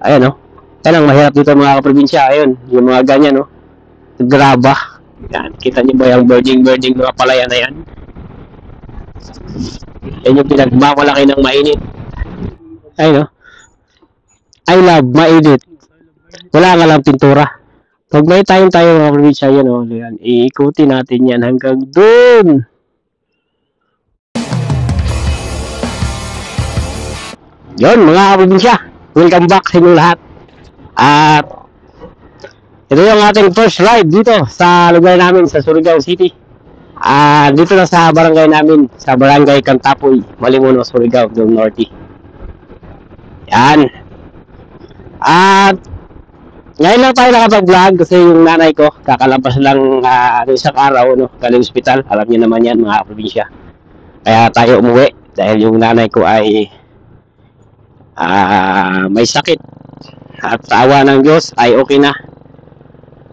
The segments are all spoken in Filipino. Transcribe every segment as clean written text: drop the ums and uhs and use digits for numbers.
Ayan, no? Yan ang mahirap dito mga kaprobinsya. Ayun, yung mga ganyan, no? Graba. Yan, kita niyo ba yung birding mga palayan na yan? Yan yung pinagmamalaki ng mainit. Ayun, no? I love mainit. Wala nga lang pintura. Pag may time tayo mga probinsya, yan, no? Yan, iikutin natin yan hanggang dun. Yun, mga kaprobinsya. Welcome back sa inyong lahat. At ito yung ating first ride dito sa lugar namin sa Surigao City. Dito na sa barangay namin, sa barangay Cantapoy, Malimuno, Surigao del Norte. Yan. At ngayon lang tayo nakapag-vlog kasi yung nanay ko kakalabas lang isang araw, no, galing ospital. Alam niyo naman yan mga probinsya. Kaya tayo umuwi dahil yung nanay ko ay may sakit. At sa awa ng Diyos ay okay na.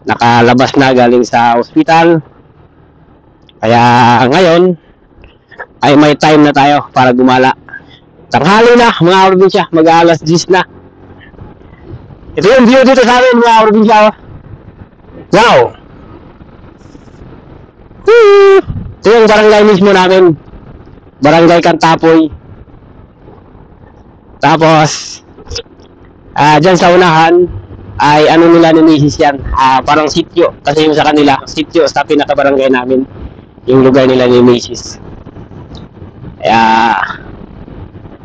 Nakalabas na galing sa ospital. Kaya ngayon ay may time na tayo para gumala. Tanghali na mga probinsya, mag-aalas 10 na. Ito yung view dito sa amin mga probinsya. Wow! Ito yung barangay mismo namin. Barangay Cantapoy. Tapos dyan sa unahan ay ano nila ni Mrs. yan, parang sityo kasi yung sa kanila, sityo sa pinaka-barangay namin yung lugar nila ni Mrs. Kaya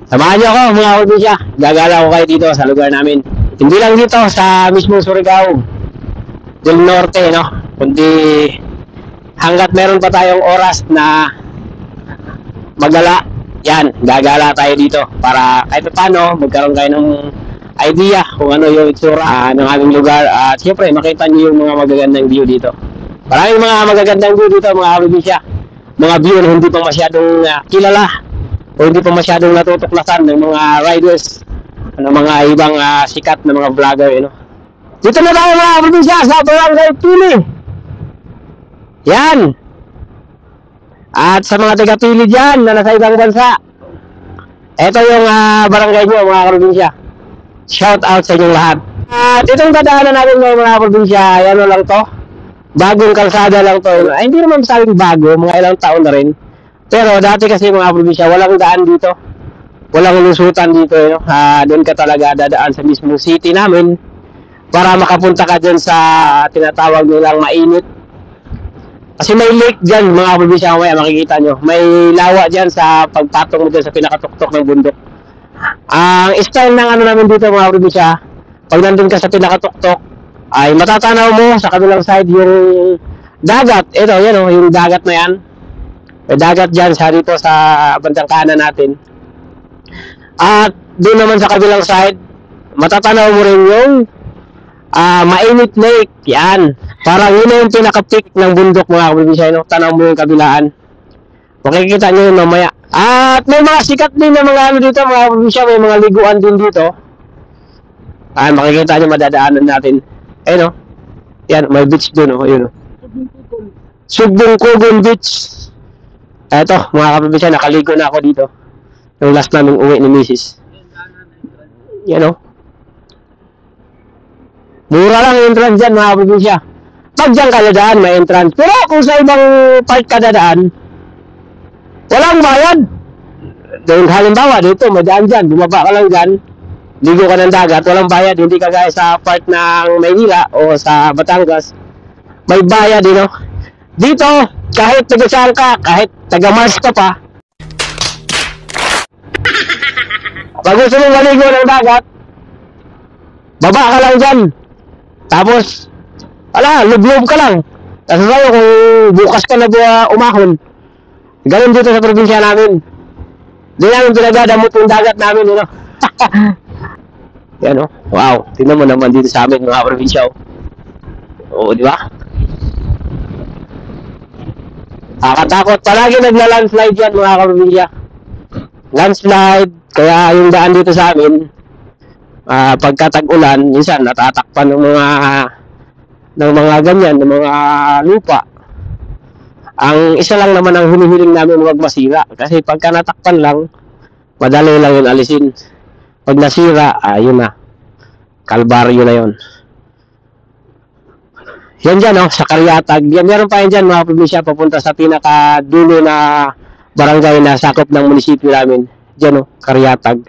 samahan nyo ako mga probinsya, gagala ko kayo dito sa lugar namin, hindi lang dito sa mismong Surigao del Norte, no, kundi hanggat meron pa tayong oras na magala, yan, gagala tayo dito para kahit paano magkaroon kayo ng idea kung ano yung itsura ng aming lugar. At siyempre makita nyo yung mga magagandang view dito. Maraming mga magagandang view dito mga probinsya, mga view na hindi pa masyadong kilala o hindi pa masyadong natutuklasan ng mga riders, ng mga ibang sikat na mga vlogger, you know. Dito na tayo mga probinsya sa Barangay Pili. Yan. At sa mga taga-Pili dyan na nasa ibang bansa, ito yung barangay nyo mga probinsya. Shout out sa inyong lahat. At itong dadaanan natin mga probinsya, ano lang to, bagong kalsada lang to. Hindi naman masabing bago, mga ilang taon na rin. Pero dati kasi mga probinsya, walang daan dito, walang lusutan dito, you know? Doon ka talaga dadaan sa mismong city namin para makapunta ka dyan sa tinatawag nilang mainit. Kasi may lake dyan mga probinsya, mamaya makikita nyo, may lawa dyan sa pagpatong mo dyan sa pinakatuktok ng bundok. Ang style ng ano namin dito mga probinsya, pag nandun ka sa pinakatuktok ay matatanaw mo sa kabilang side yung dagat. Ito yan, oh, yung dagat na yan, may dagat dyan sa dito sa bandang kanan natin. At doon naman sa kabilang side matatanaw mo rin yung mainit lake. Yan, parang yun yung pinaka-peak ng bundok mga probinsya, no? Tanaw mo yung kabilaan, makikita nyo yun mamaya. At may mga sikat din na mga ano dito mga probinsya, may mga liguan din dito. Makikita nyo, madadaanan natin. Ayun, no? Yan, may beach doon, oh. Ayun, oh. Sugbong Beach. Eto mga kaprobinsya, nakaligo na ako dito yung last naming uwi ni Mrs. Yan, oh. Mura lang yung entrance dyan mga kaprobinsya. Pag dyan ka dadaan, may entrance. Pero kung sa ibang part ka dadaan, walang bayad. Dahil halimbawa dito, madaan dyan, bumaba ka lang dyan, ligo ka ng dagat, walang bayad. Hindi ka gaya sa part ng Maynila o sa Batangas, may bayad, you know. Dito, kahit taga-saan ka, kahit taga-Mars ka pa, pag gusto mong maligo ng dagat, baba ka lang dyan. Tapos, lublob ka lang. Tapos tayo, kung bukas ka na umahon, ganun dito sa probinsya namin. Di namin pinagdadamot yung dagat namin, you know. Yan, oh. Wow, tingnan mo naman dito sa amin mga probinsya, oh. Oo, di ba? Katakot, palagi nagla-landslide yan mga probinsya. Landslide, kaya yung daan dito sa amin, pagka tag-ulan, minsan natatakpan ng mga ganyan, ng mga lupa. Ang isa lang naman ang hinihiling namin, huwag masira. Kasi pagka natakpan lang, madali lang yun alisin. Pag nasira, yun na. Kalbaryo na yon. Yan dyan, oh, sa Karyatag. Yan, meron pa yan dyan, mga probinsya, papunta sa pinaka-dulo na barangay na sakop ng munisipyo namin. Dyan, oh, Karyatag.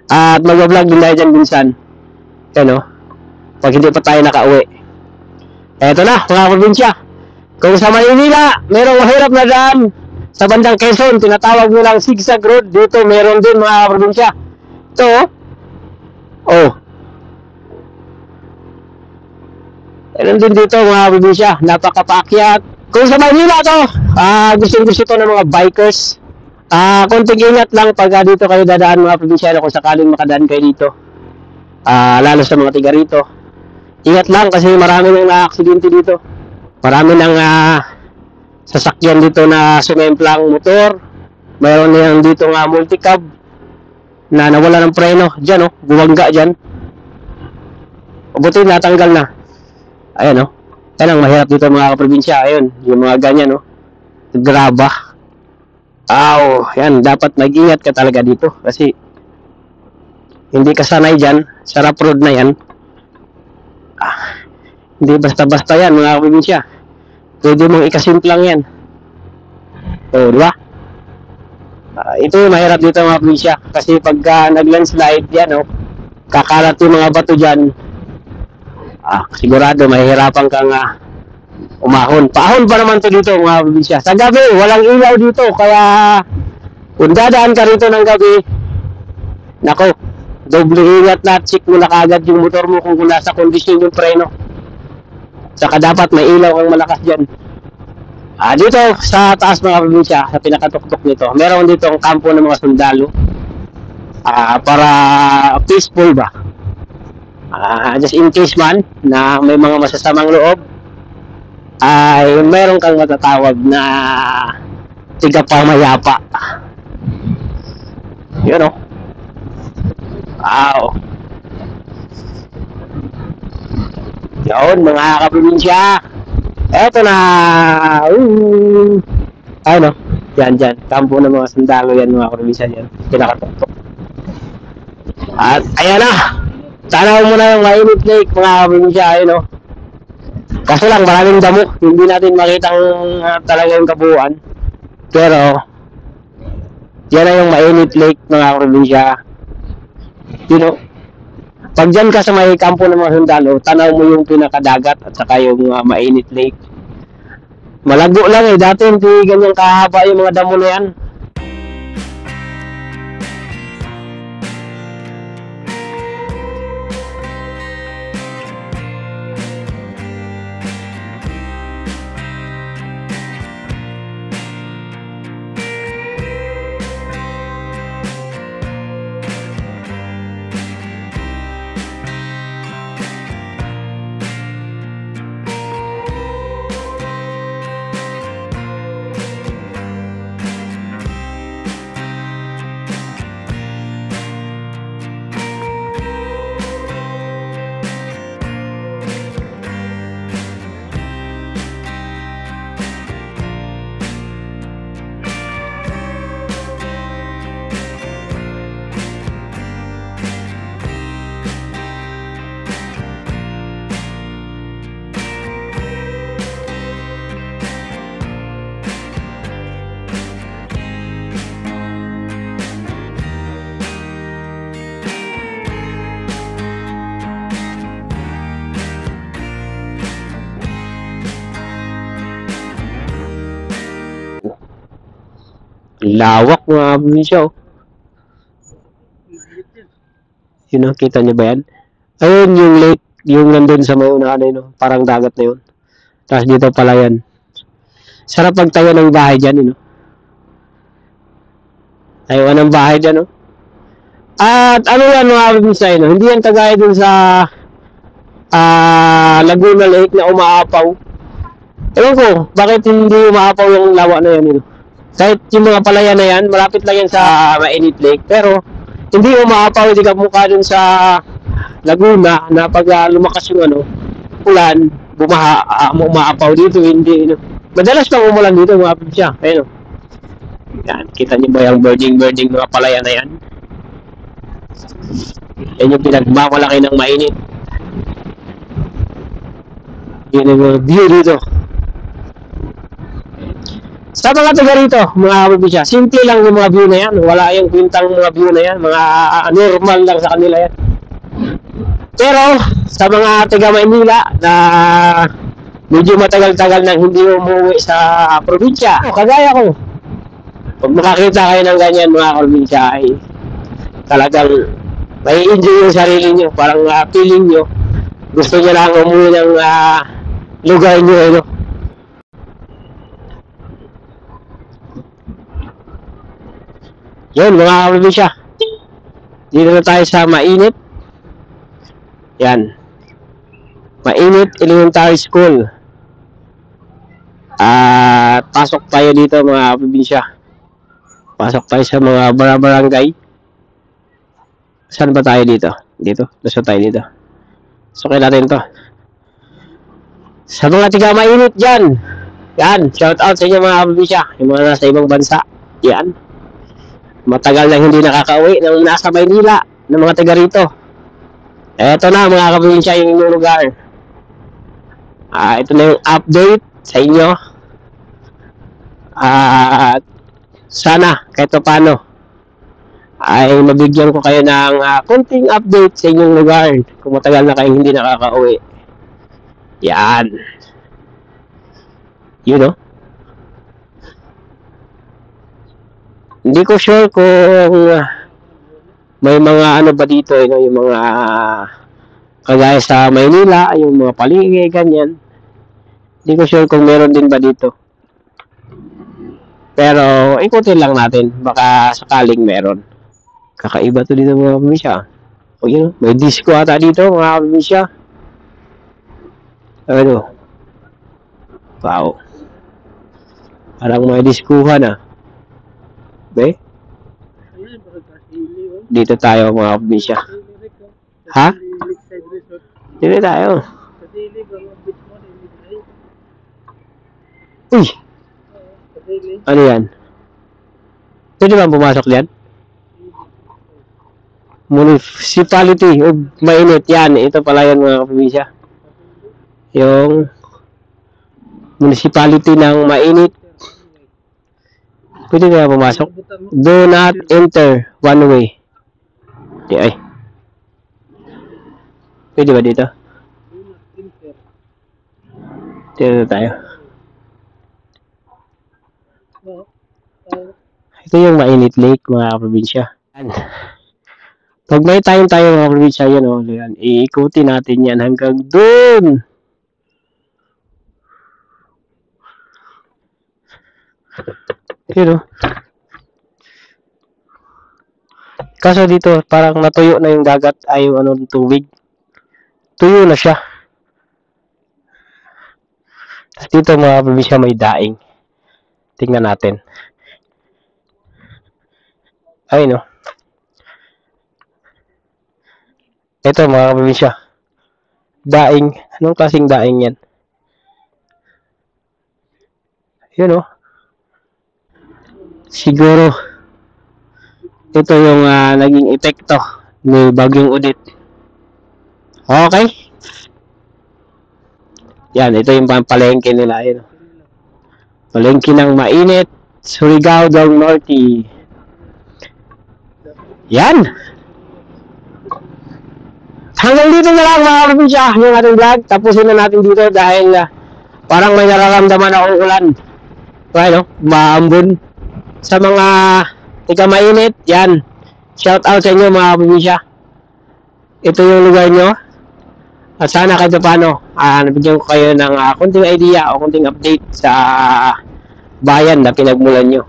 At mag-vlog din tayo dyan minsan. Yan, oh, pag hindi pa tayo nakauwi. Eto na, mga probinsya. Kung sa Maynila, merong mahirap na daan sa bandang Quezon, tinatawag nilang Zigzag Road. Dito, meron din, mga probinsya. Ito, oh. Meron din dito, mga probinsya. Napakapaakyat. Kung sa Maynila to, gusto to ng mga bikers. Konting ingat lang pag dito kayo dadaan, mga probinsya, kung sakaling makadaan kayo dito. Lalo sa mga tiga rito. Ingat lang kasi marami nang na-aksidente dito. Marami nang sasakyan dito na sumemplang motor. Mayroon na dito nga multicab na nawala ng preno. Diyan, oh, buwangga dyan. Buti natanggal na. Ayan, oh. Yan ang mahirap dito, mga kaprobinsya. Ayun, yung mga ganyan, oh. Graba. Yan, dapat mag-ingat ka talaga dito kasi hindi ka sanay dyan. Sa rough road na yan. Hindi basta-basta yan, mga kaprobinsya. Pwede mong ikasimplang yan. O, di ba? Ito yung mahirap dito, mga probinsya. Kasi pagka nag-landslide, yan, oh, kakalat yung mga bato dyan. Sigurado, mahihirapan kang umahon. Paahon pa naman to dito, mga probinsya. Sa gabi, walang ilaw dito. Kaya, kung dadaan ka rito ng gabi, nako, doble ingat na, check mo na kagad yung motor mo kung nasa kondisyon yung preno. Saka dapat may ilaw ang malakas dyan. Dito sa taas, mga probinsya, sa pinakatuktok nito, meron dito ang kampo ng mga sundalo. Para peaceful ba? Just in case man na may mga masasamang loob, ay meron kang matatawag na tigapamayapa. Yun, oh. Yun, mga kaprobinsya. Eto na. Ano? Yan, kampo ng mga sundalo yan, mga kaprobinsya yan. Pinakatuktok. At ayan na. Tanaw mo na yung mainit lake, mga kaprobinsya. Ayun, oh. Kaso lang, maraming damo. Hindi natin makita talaga yung kabuuan. Pero, yan na yung mainit lake, mga kaprobinsya. You know, pag dyan ka sa may kampo ng mga sundalo, tanaw mo yung pinakadagat at saka yung mainit lake. Malago lang eh. Dati hindi ganyan kahaba yung mga damo na yan. Lawak, mga probinsya, oh. Yun, kita niyo ba yan? Ayun yung lake, yung nandun sa may unahan, no? Parang dagat na yun. Tapos dito pala yan. Sarap pagtayo ng bahay dyan, no? Tayuan ng bahay dyan, no? At ano yan, mga probinsya, no? Hindi yan kagaya dun sa Laguna Lake na umaapaw. Ewan ko, bakit hindi umaapaw yung lawa na yan, no? Kahit yung mga palayan na yan, malapit lang yan sa mainit lake. Pero, hindi umaapaw, hindi ka mukha dun sa Laguna na pag lumakas yung ulan, umaapaw dito, hindi. Madalas pang umulan dito, mga probinsya. Ayun, yan, kita niyo ba yung birding mga palayan na yan? Yan yung pinagmamalaki ng mainit. Yun yung view dito. Sa mga taga rito, mga probinsya, simple lang yung mga view na yan. Wala yung kwintang mga view na yan. Mga normal lang sa kanila yan. Pero, sa mga taga Maynila na medyo matagal-tagal nang hindi umuwi sa probinsya, kagaya ko, pag makakita kayo ng ganyan mga probinsya, ay talagang may enjoy yung sarili nyo. Parang feeling nyo, gusto nyo lang umuwi ng lugar nyo. Ano? Yun mga probinsya, dito na tayo sa mainit. Yan, Mainit Elementary School. Pasok tayo dito mga probinsya. Pasok tayo sa mga barangay. Saan ba tayo dito? Dito, gusto tayo dito. Sukin natin to. Sa mga tiga mainit dyan, yan, shout out sa inyo mga probinsya. Yung mga nasa ibang bansa, yan. Matagal na hindi nakakauwi ng nasa Maynila ng mga taga rito. Eto na mga kaprobinsya yung inyong lugar. Ito na yung update sa inyo. Sana kahit paano ay mabigyan ko kayo ng konting update sa inyong lugar kung matagal na kayong hindi nakakauwi. Yan. You know? Hindi ko sure kung may mga ano ba dito, yung mga kagaya sa Maynila, yung mga paligid, ganyan. Hindi ko sure kung meron din ba dito. Pero ikutin lang natin, baka sakaling meron. Kakaiba to dito mga probinsya. O yun, may disco ata dito mga probinsya. Ano? Wow. Parang may diskuhan Be? Dito tayo mga probinsya. Ha? Dito tayo. Uy! Ano yan? Pwede ba pumasok diyan? Municipality of Mainit. Yan, ito pala yan mga probinsya. Yung municipality ng Mainit. Pwede kaya pumasok? Do not enter one way. Di ay. Pwede ba dito? Dito tayo. Ito yung Mainit Lake mga probinsya. Pag may time tayo mga probinsya yan yan. Iikutin natin yan hanggang doon. Yun Kaso dito, parang natuyo na yung dagat ay yung tubig. Tuyo na siya. Tapos dito mga probinsya may daing. Tingnan natin. Ay Ito mga probinsya. Daing. Anong klaseng daing yan? Yun Siguro ito yung naging epekto ni Bagyong Odette. Okay? Yan, ito yung palengke nila. Palengke ng Mainit, Surigao del Norte. Yan! Hanggang dito na lang mga probinsya yung ating vlog. Tapusin na natin dito dahil parang may nararamdaman akong ulan. Maambon. Sa mga tiga Mainit, yan. Shout out sa inyo mga probinsya. Ito yung lugar nyo. At sana kahit paano, nabigyan ko kayo ng konting idea o konting update sa bayan na pinagmulan nyo.